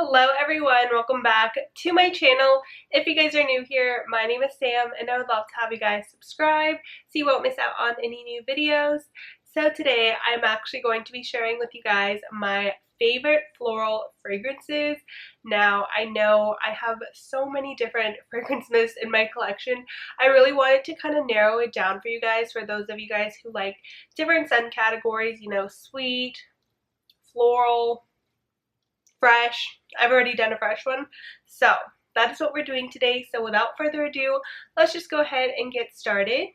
Hello everyone, welcome back to my channel. If you guys are new here, my name is Sam and I would love to have you guys subscribe so you won't miss out on any new videos. So today I'm actually going to be sharing with you guys my favorite floral fragrances. Now I know I have so many different fragrance mists in my collection. I really wanted to kind of narrow it down for you guys, for those of you guys who like different scent categories, you know, sweet, floral, fresh. I've already done a fresh one. So that is what we're doing today. So without further ado, let's just go ahead and get started.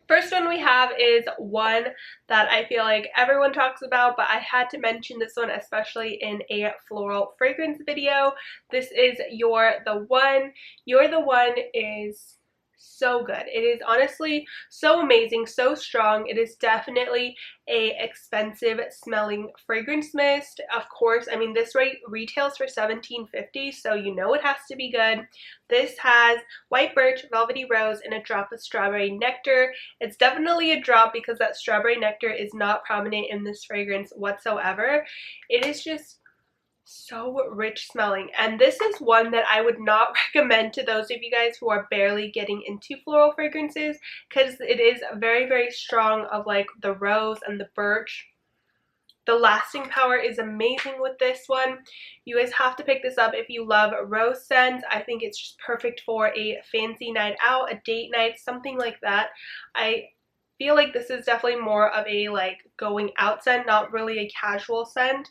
First one we have is one that I feel like everyone talks about, but I had to mention this one especially in a floral fragrance video. This is Youre The One. Youre The One is so good. It is honestly so amazing, so strong. It is definitely a expensive smelling fragrance mist. Of course, I mean this retails for $17.50, so you know it has to be good. This has white birch, velvety rose, and a drop of strawberry nectar. It's definitely a drop because that strawberry nectar is not prominent in this fragrance whatsoever. It is just so rich smelling, and this is one that I would not recommend to those of you guys who are barely getting into floral fragrances, because it is very strong of like the rose and the birch. The lasting power is amazing with this one. You guys have to pick this up if you love rose scents. I think it's just perfect for a fancy night out, a date night, something like that. I feel like this is definitely more of a like going out scent, not really a casual scent.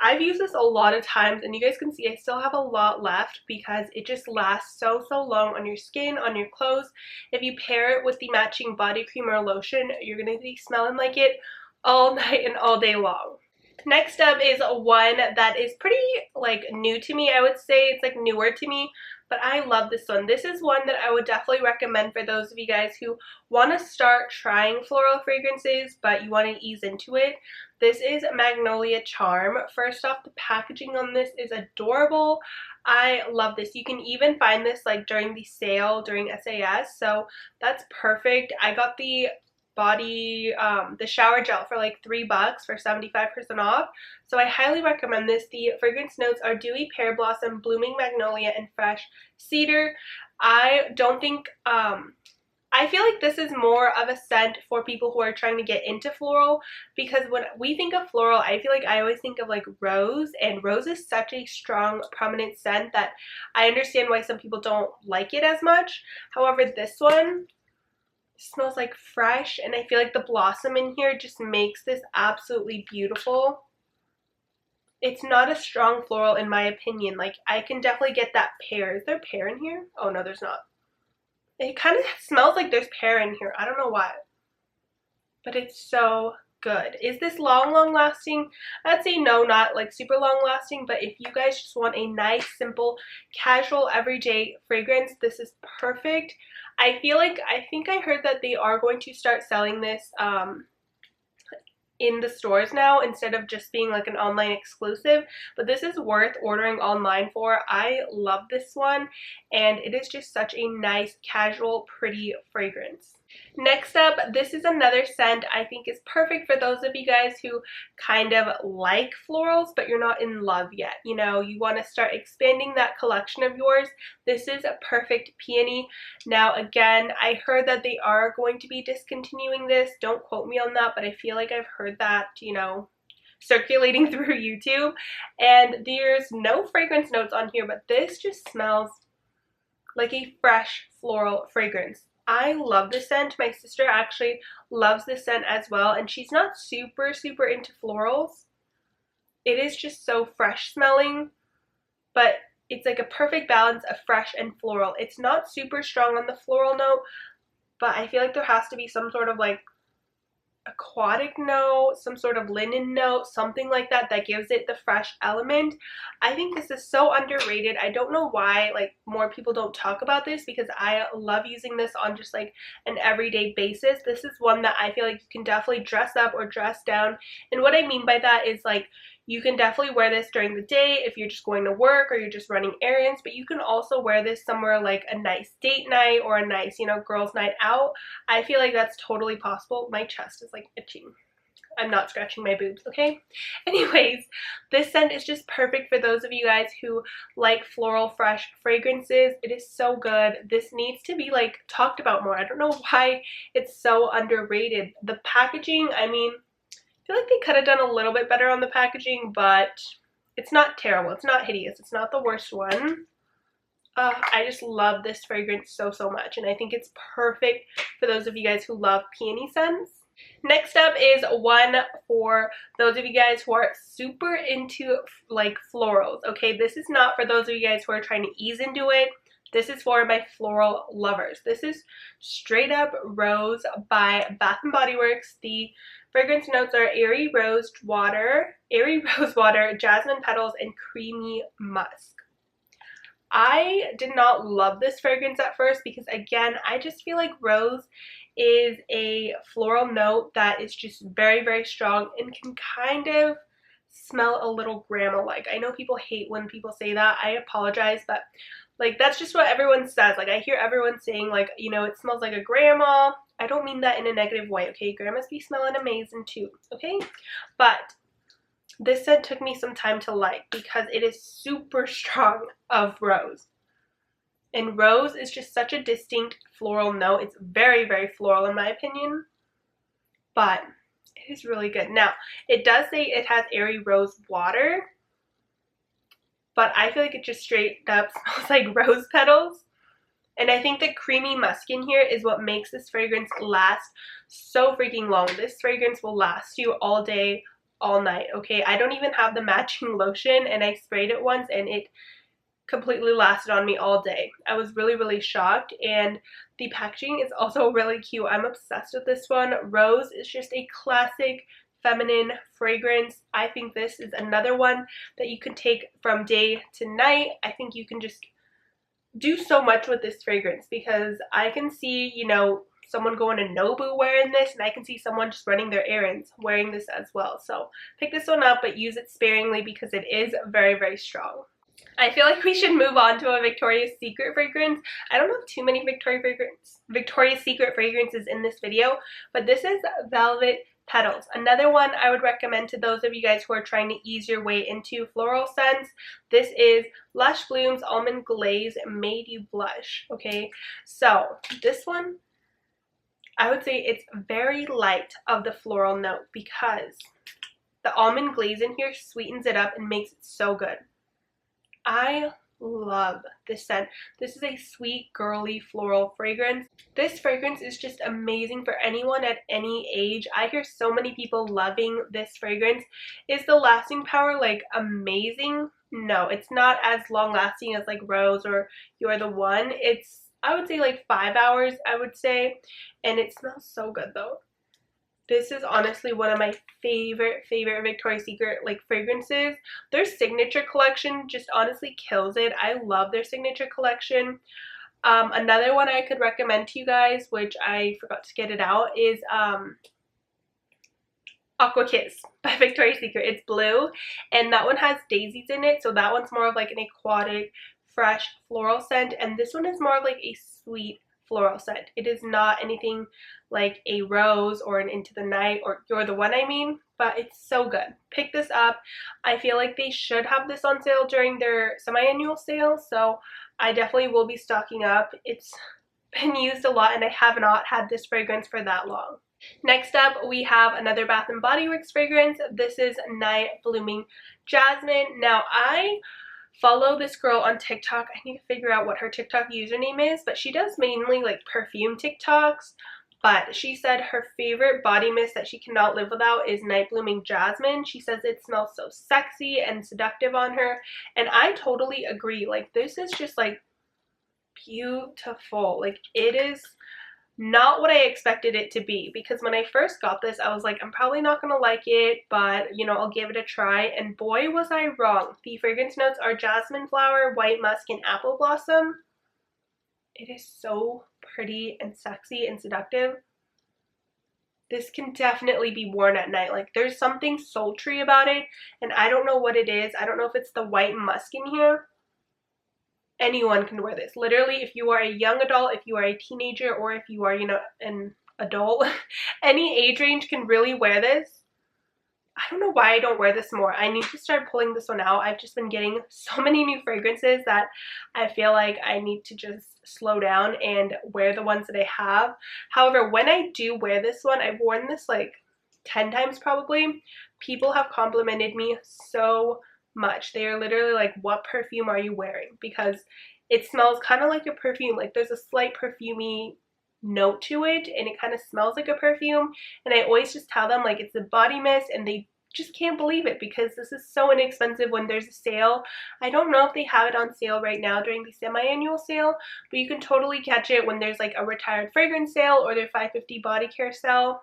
I've used this a lot of times and you guys can see I still have a lot left because it just lasts so long on your skin, on your clothes. If you pair it with the matching body cream or lotion, you're going to be smelling like it all night and all day long. Next up is one that is pretty like new to me. I would say it's like newer to me, but I love this one. This is one that I would definitely recommend for those of you guys who want to start trying floral fragrances but you want to ease into it. This is Magnolia Charm. First off, the packaging on this is adorable. I love this. You can even find this like during the sale during SAS, so that's perfect. I got the shower gel for like $3 for 75% off, so I highly recommend this. The fragrance notes are dewy pear blossom, blooming magnolia, and fresh cedar. I feel like this is more of a scent for people who are trying to get into floral, because when we think of floral, I feel like I always think of like rose, and rose is such a strong prominent scent that I understand why some people don't like it as much. However, this one smells like fresh, and I feel like the blossom in here just makes this absolutely beautiful. It's not a strong floral in my opinion. Like I can definitely get that pear. Is there pear in here? Oh no, there's not. It kind of smells like there's pear in here. I don't know why, but it's so good. Is this long lasting? I'd say no, not like super long lasting, but if you guys just want a nice, simple, casual, everyday fragrance, this is perfect. I think I heard that they are going to start selling this in the stores now instead of just being like an online exclusive, but this is worth ordering online for. I love this one, and it is just such a nice, casual, pretty fragrance. Next up, this is another scent I think is perfect for those of you guys who kind of like florals but you're not in love yet. You know, you want to start expanding that collection of yours. This is a perfect Peony. Now again, I heard that they are going to be discontinuing this. Don't quote me on that, but I feel like I've heard that, you know, circulating through YouTube. And there's no fragrance notes on here, but this just smells like a fresh floral fragrance. I love this scent. My sister actually loves this scent as well, and she's not super into florals. It is just so fresh smelling, but it's like a perfect balance of fresh and floral. It's not super strong on the floral note, but I feel like there has to be some sort of like aquatic note, some sort of linen note, something like that that gives it the fresh element. I think this is so underrated. I don't know why like more people don't talk about this, because I love using this on just like an everyday basis. This is one that I feel like you can definitely dress up or dress down, and what I mean by that is like you can definitely wear this during the day if you're just going to work or you're just running errands, but you can also wear this somewhere like a nice date night or a nice, you know, girls' night out. I feel like that's totally possible. My chest is like itching. I'm not scratching my boobs, okay? Anyways, this scent is just perfect for those of you guys who like floral fresh fragrances. It is so good. This needs to be like talked about more. I don't know why it's so underrated. The packaging, I mean, I feel like they could have done a little bit better on the packaging, but it's not terrible. It's not hideous. It's not the worst one. I just love this fragrance so, so much, and I think it's perfect for those of you guys who love peony scents. Next up is one for those of you guys who are super into like florals, okay? This is not for those of you guys who are trying to ease into it. This is for my floral lovers. This is Straight Up Rose by Bath & Body Works. The fragrance notes are airy rose water, jasmine petals, and creamy musk. I did not love this fragrance at first because, again, I just feel like rose is a floral note that is just very, very strong and can kind of smell a little grandma-like. I know people hate when people say that. I apologize, but like that's just what everyone says. Like I hear everyone saying like, you know, it smells like a grandma. I don't mean that in a negative way, okay? Grandmas be smelling amazing too, okay? But this scent took me some time to like because it is super strong of rose. And rose is just such a distinct floral note. It's very, very floral in my opinion. But it is really good. Now, it does say it has airy rose water. But I feel like it just straight up smells like rose petals. And I think the creamy musk in here is what makes this fragrance last so freaking long. This fragrance will last you all day, all night, okay? I don't even have the matching lotion, and I sprayed it once and it completely lasted on me all day. I was really, really shocked, and the packaging is also really cute. I'm obsessed with this one. Rose is just a classic feminine fragrance. I think this is another one that you can take from day to night. I think you can just do so much with this fragrance because I can see, you know, someone going to Nobu wearing this, and I can see someone just running their errands wearing this as well. So pick this one up, but use it sparingly because it is very, very strong. I feel like we should move on to a Victoria's Secret fragrance. I don't have too many Victoria's Secret fragrances in this video, but this is Velvet Petals. Another one I would recommend to those of you guys who are trying to ease your way into floral scents. This is Lush Bloom's Almond Glaze Made You Blush, okay? So this one, I would say it's very light of the floral note because the almond glaze in here sweetens it up and makes it so good. I love this scent. This is a sweet, girly, floral fragrance. This fragrance is just amazing for anyone at any age. I hear so many people loving this fragrance. Is the lasting power like amazing? No, it's not as long lasting as like Rose or Youre The One. It's, I would say, like 5 hours, I would say, and it smells so good though. This is honestly one of my favorite Victoria's Secret like fragrances. Their signature collection just honestly kills it. I love their signature collection. Another one I could recommend to you guys, which I forgot to get it out, is Aqua Kiss by Victoria's Secret. It's blue, and that one has daisies in it, so that one's more of like an aquatic, fresh floral scent, and this one is more of like a sweet floral scent. It is not anything like a Rose or an Into the Night or Youre The One, I mean, but it's so good. Pick this up. I feel like they should have this on sale during their semi-annual sale, so I definitely will be stocking up. It's been used a lot and I have not had this fragrance for that long. Next up, we have another Bath & Body Works fragrance. This is Night Blooming Jasmine. Now, I follow this girl on TikTok. I need to figure out what her TikTok username is, but she does mainly like perfume TikToks. But she said her favorite body mist that she cannot live without is Night Blooming Jasmine. She says it smells so sexy and seductive on her, and I totally agree. Like, this is just like beautiful. Like, it is not what I expected it to be, because when I first got this, I was like, I'm probably not gonna like it, but you know, I'll give it a try, and boy was I wrong. The fragrance notes are jasmine flower, white musk, and apple blossom. It is so pretty and sexy and seductive. This can definitely be worn at night. Like, there's something sultry about it, and I don't know what it is. I don't know if it's the white musk in here. Anyone can wear this. Literally, if you are a young adult, if you are a teenager, or if you are, you know, an adult, any age range can really wear this. I don't know why I don't wear this more. I need to start pulling this one out. I've just been getting so many new fragrances that I feel like I need to just slow down and wear the ones that I have. However, when I do wear this one, I've worn this like 10 times probably. People have complimented me so much. They are literally like, what perfume are you wearing? Because it smells kind of like a perfume. Like there's a slight perfumey note to it, and it kind of smells like a perfume. And I always just tell them like it's a body mist, and they just can't believe it because this is so inexpensive when there's a sale. I don't know if they have it on sale right now during the semi-annual sale, but you can totally catch it when there's like a retired fragrance sale or their 550 body care sale.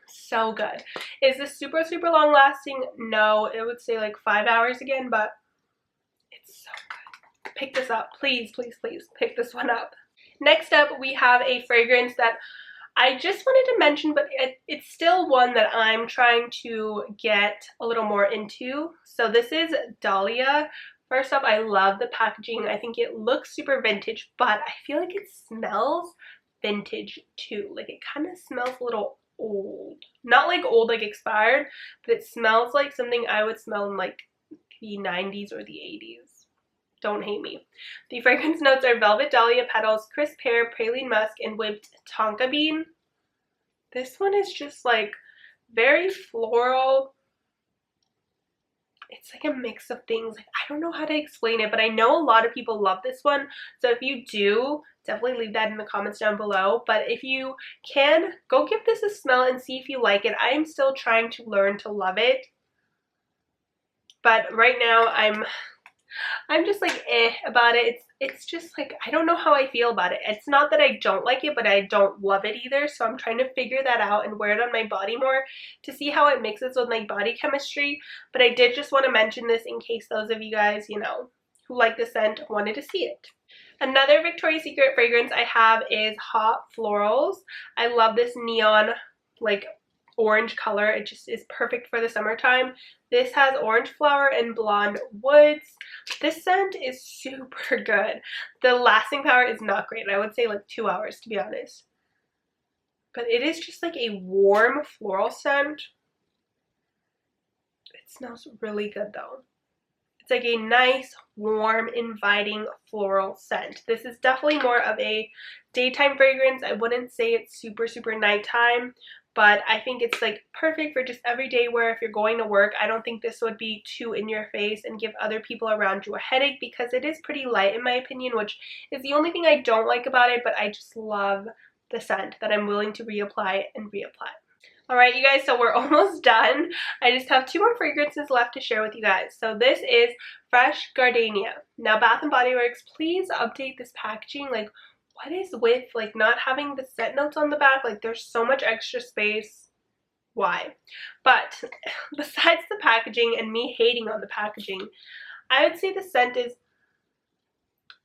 So good. Is this super long lasting? No, it would say like 5 hours again, but it's so good. Pick this up, please pick this one up. Next up, we have a fragrance that I just wanted to mention, but it's still one that I'm trying to get a little more into. So this is Dahlia. First off, I love the packaging. I think it looks super vintage, but I feel like it smells vintage too. Like it kind of smells a little old. Not like old, like expired, but it smells like something I would smell in like the 90s or the 80s. Don't hate me. The fragrance notes are velvet dahlia petals, crisp pear, praline musk, and whipped tonka bean. This one is just like very floral. It's like a mix of things. Like, I don't know how to explain it, but I know a lot of people love this one. So if you do, definitely leave that in the comments down below. But if you can, go give this a smell and see if you like it. I am still trying to learn to love it. But right now I'm just like about it. It's just like, I don't know how I feel about it. It's not that I don't like it, but I don't love it either. So I'm trying to figure that out and wear it on my body more to see how it mixes with my body chemistry. But I did just want to mention this in case those of you guys, you know, who like the scent wanted to see it. Another Victoria's Secret fragrance I have is Hot Florals. I love this neon, like, orange color. It just is perfect for the summertime. This has orange flower and blonde woods. This scent is super good. The lasting power is not great. I would say like 2 hours, to be honest. But it is just like a warm floral scent. It smells really good though. It's like a nice, warm, inviting floral scent. This is definitely more of a daytime fragrance. I wouldn't say it's super nighttime, but I think it's like perfect for just everyday wear if you're going to work. I don't think this would be too in your face and give other people around you a headache because it is pretty light in my opinion, which is the only thing I don't like about it, but I just love the scent that I'm willing to reapply and reapply. Alright you guys, so we're almost done. I just have 2 more fragrances left to share with you guys. So this is Fresh Gardenia. Now Bath & Body Works, please update this packaging. Like, what is with like not having the scent notes on the back? Like there's so much extra space. Why? But besides the packaging and me hating on the packaging, I would say the scent is,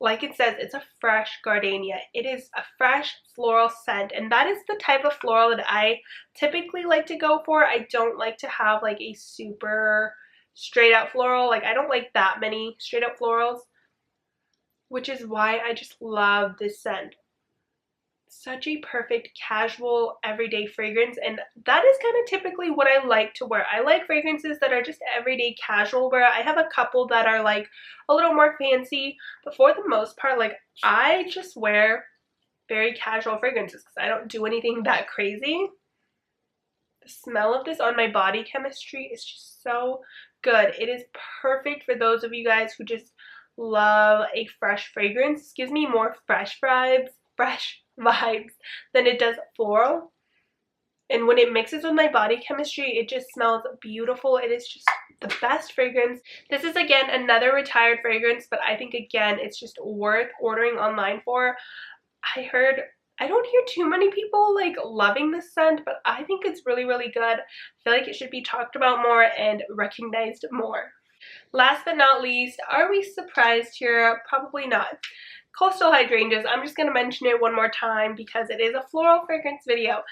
like it says, it's a fresh gardenia. It is a fresh floral scent, and that is the type of floral that I typically like to go for. I don't like to have like a super straight up floral. Like I don't like that many straight up florals, which is why I just love this scent. Such a perfect casual everyday fragrance, and that is kind of typically what I like to wear. I like fragrances that are just everyday casual wear. I have a couple that are like a little more fancy, but for the most part, like I just wear very casual fragrances because I don't do anything that crazy. The smell of this on my body chemistry is just so good. It is perfect for those of you guys who just love a fresh fragrance. It gives me more fresh vibes than it does floral. And when it mixes with my body chemistry, it just smells beautiful. It is just the best fragrance. This is again another retired fragrance, but I think again it's just worth ordering online for. I don't hear too many people like loving this scent, but I think it's really good. I feel like it should be talked about more and recognized more. Last but not least, are we surprised here? Probably not. Coastal Hydrangeas. I'm just going to mention it one more time because it is a floral fragrance video.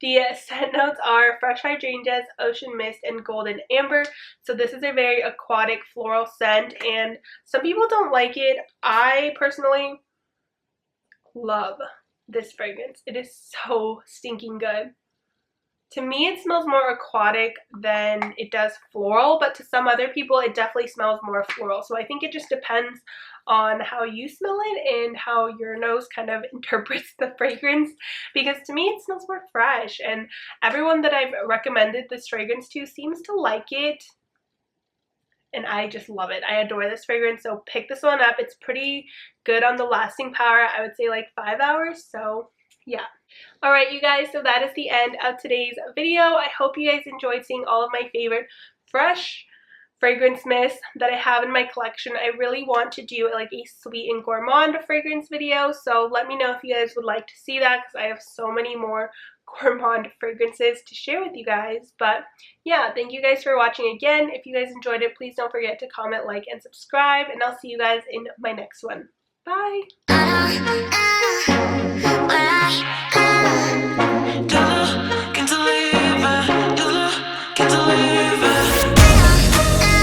The scent notes are fresh hydrangeas, ocean mist, and golden amber. So this is a very aquatic floral scent, and some people don't like it. I personally love this fragrance. It is so stinking good. To me, it smells more aquatic than it does floral, but to some other people, it definitely smells more floral. So I think it just depends on how you smell it and how your nose kind of interprets the fragrance, because to me, it smells more fresh, and everyone that I've recommended this fragrance to seems to like it, and I just love it. I adore this fragrance, so pick this one up. It's pretty good on the lasting power. I would say like 5 hours, so yeah. Alright you guys, so that is the end of today's video. I hope you guys enjoyed seeing all of my favorite fresh fragrance mists that I have in my collection. I really want to do like a sweet and gourmand fragrance video, so let me know if you guys would like to see that, because I have so many more gourmand fragrances to share with you guys. But yeah, thank you guys for watching again. If you guys enjoyed it, please don't forget to comment, like, and subscribe, and I'll see you guys in my next one. Bye!